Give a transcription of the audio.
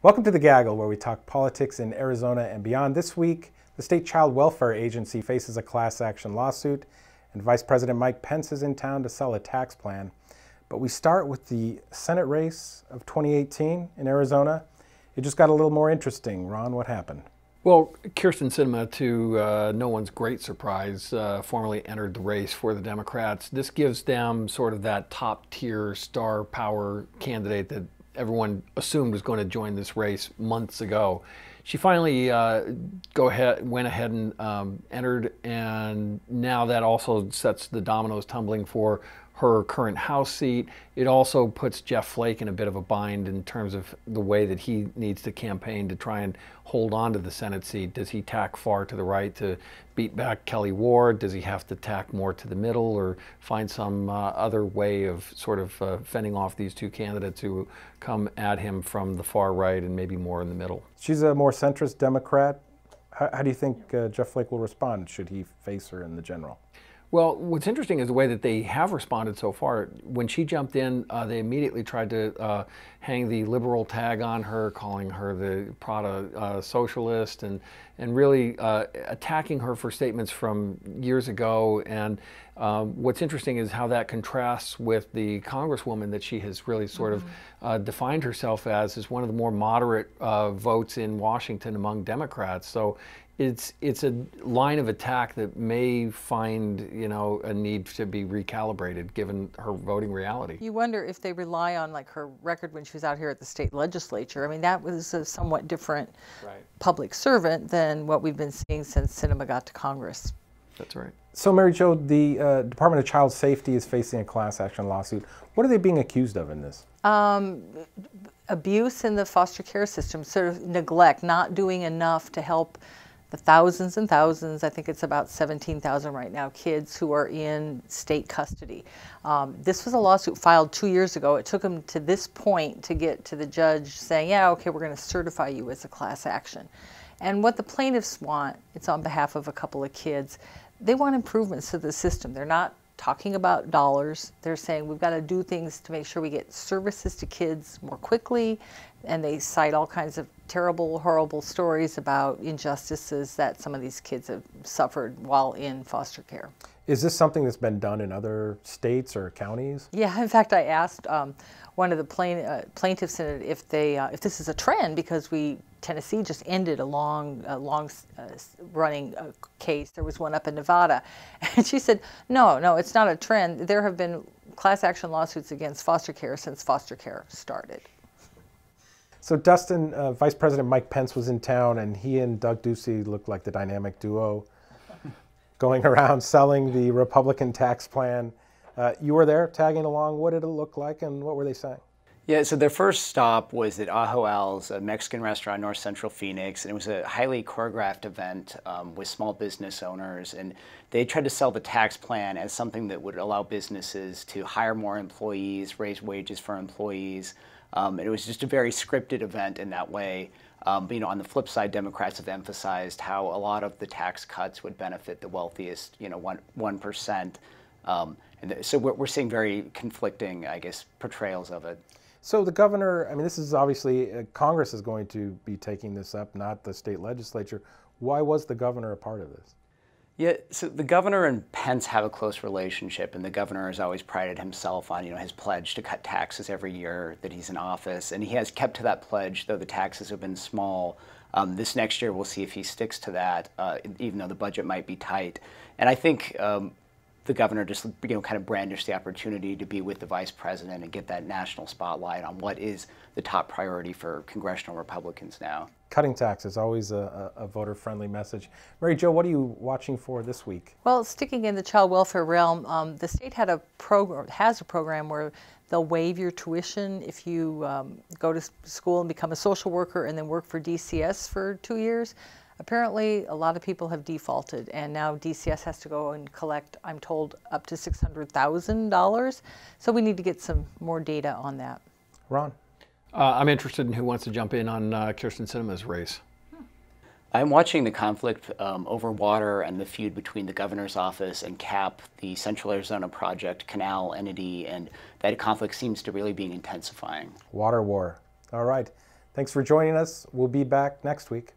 Welcome to the Gaggle, where we talk politics in Arizona and beyond. This week, the state child welfare agency faces a class action lawsuit, and Vice President Mike Pence is in town to sell a tax plan. But we start with the Senate race of 2018 in Arizona. It just got a little more interesting. Ron, what happened? Well, Kyrsten Sinema, to no one's great surprise, formally entered the race for the Democrats. This gives them sort of that top-tier star power candidate that everyone assumed was going to join this race months ago. She finally went ahead and entered, and now that also sets the dominoes tumbling for her current House seat. It also puts Jeff Flake in a bit of a bind in terms of the way that he needs to campaign to try and hold on to the Senate seat. Does he tack far to the right to beat back Kelly Ward? Does he have to tack more to the middle, or find some other way of sort of fending off these two candidates who come at him from the far right and maybe more in the middle? She's a more centrist Democrat. How do you think Jeff Flake will respond should he face her in the general? Well, what's interesting is the way that they have responded so far. When she jumped in, they immediately tried to hang the liberal tag on her, calling her the Prada socialist, and really attacking her for statements from years ago. And what's interesting is how that contrasts with the Congresswoman that she has really sort of defined herself as one of the more moderate votes in Washington among Democrats. So it's a line of attack that may find, a need to be recalibrated given her voting reality. You wonder if they rely on like her record when she was out here at the state legislature. I mean, that was a somewhat different public servant than what we've been seeing since Sinema got to Congress. That's right. So, Mary Jo, the Department of Child Safety is facing a class action lawsuit. What are they being accused of in this? Abuse in the foster care system, sort of neglect, not doing enough to help the thousands and thousands, I think it's about 17,000 right now, kids who are in state custody. This was a lawsuit filed 2 years ago. It took them to this point to get to the judge saying, yeah, okay, we're going to certify you as a class action. And what the plaintiffs want, it's on behalf of a couple of kids, they want improvements to the system. They're not talking about dollars. They're saying we've got to do things to make sure we get services to kids more quickly, and they cite all kinds of terrible, horrible stories about injustices that some of these kids have suffered while in foster care. Is this something that's been done in other states or counties? Yeah, in fact, I asked one of the plaintiffs in it if this is a trend, because Tennessee just ended a long running case. There was one up in Nevada, and she said, no, it's not a trend. There have been class action lawsuits against foster care since foster care started. So Dustin, Vice President Mike Pence was in town, and he and Doug Ducey looked like the dynamic duo going around selling the Republican tax plan. You were there tagging along. What did it look like, and what were they saying? Yeah, so their first stop was at Ajo Al's, a Mexican restaurant in North Central Phoenix, and it was a highly choreographed event with small business owners, and they tried to sell the tax plan as something that would allow businesses to hire more employees, raise wages for employees. It was just a very scripted event in that way. On the flip side, Democrats have emphasized how a lot of the tax cuts would benefit the wealthiest, 1%. So we're seeing very conflicting, I guess, portrayals of it. So the governor, this is obviously, Congress is going to be taking this up, not the state legislature. Why was the governor a part of this? Yeah, so the governor and Pence have a close relationship, and the governor has always prided himself on, his pledge to cut taxes every year that he's in office, and he has kept to that pledge, though the taxes have been small. This next year, we'll see if he sticks to that, even though the budget might be tight. And I think the governor just, kind of brandished the opportunity to be with the vice president and get that national spotlight on what is the top priority for congressional Republicans now. Cutting taxes, always a voter-friendly message. Mary Jo, what are you watching for this week? Well, sticking in the child welfare realm, the state has a program where they'll waive your tuition if you go to school and become a social worker and then work for DCS for 2 years. Apparently, a lot of people have defaulted, and now DCS has to go and collect, I'm told, up to $600,000. So we need to get some more data on that. Ron? I'm interested in who wants to jump in on Kyrsten Sinema's race. I'm watching the conflict over water and the feud between the governor's office and CAP, the Central Arizona Project canal entity, and that conflict seems to really be intensifying. Water war. All right. Thanks for joining us. We'll be back next week.